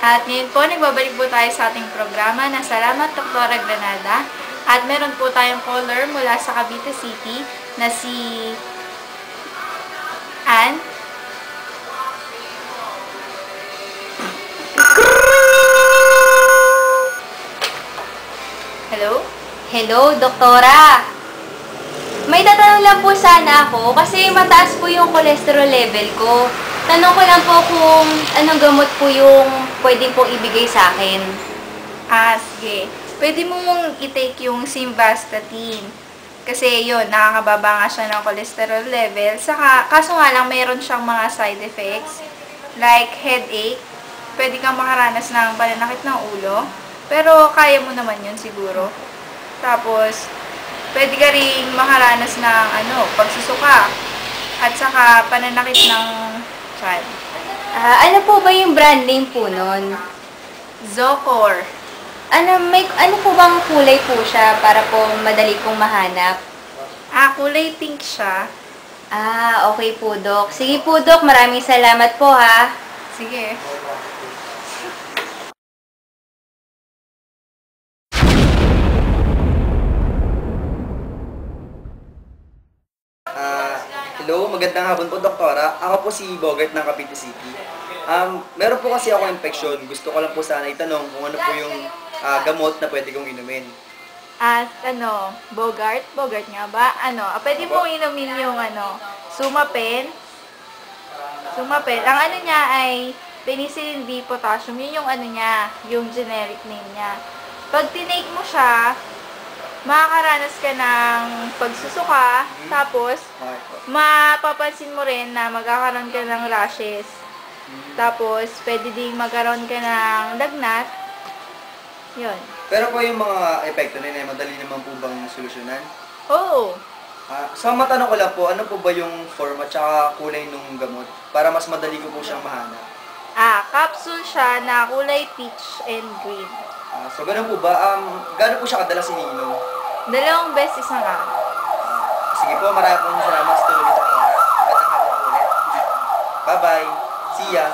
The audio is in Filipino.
At ngayon po, nagbabalik po tayo sa ating programa na Salamat Doktora Granada. At meron po tayong caller mula sa Cavite City na si Ann. Hello? Hello, Doktora! May tatanong lang po sana ako kasi mataas po yung cholesterol level ko. Tanong ko lang po kung anong gamot po yung pwede pong ibigay sa akin. Sige. Pwede mo mong i-take yung simvastatin. Kasi yun, nakakababa nga siya ng cholesterol level. Saka, kaso nga lang, mayroon siyang mga side effects. Like headache. Pwede kang makaranas ng pananakit ng ulo. Pero kaya mo naman yun siguro. Tapos, pwede ka rin makaranas ng pagsusuka. At saka pananakit ng tiyan. Ano po ba yung brand name po nun? Zocor. Ano po bang kulay po siya para po madali kong mahanap? Kulay pink siya. Okay po, Dok. Sige po, Dok. Maraming salamat po, ha. Sige. Hello, magandang hapon po, Doktora. Ako po si Bogart ng Cavite City. Meron po kasi ako infection. Gusto ko lang po sana itanong kung ano po yung gamot na pwede kong inumin. Bogart? Bogart nga ba? Pwede mong inumin yung Sumapen. Sumapen. Ang niya ay penicillin V potassium. Yun yung niya, yung generic name niya. Pag tinake mo siya, makakaranas ka ng pagsusuka, tapos mapapansin mo rin na magkakaroon ka ng rashes. Tapos, pwede ding magkaroon ka ng lagnat. Yun. Pero po yung mga epekto na yun, madali naman po bang solusyonan? Oo. So, matanong ko lang po, ano po ba yung form at saka kulay nung gamot? Para mas madali ko po siyang mahanap. Capsule siya na kulay peach and green. So, ganun po ba? Gano'n po siya kadalas iniinom? 2 beses isang araw. Sige po, maraming salamat sa tulong niyo. Magandang hapon po ulit. Bye-bye. See ya.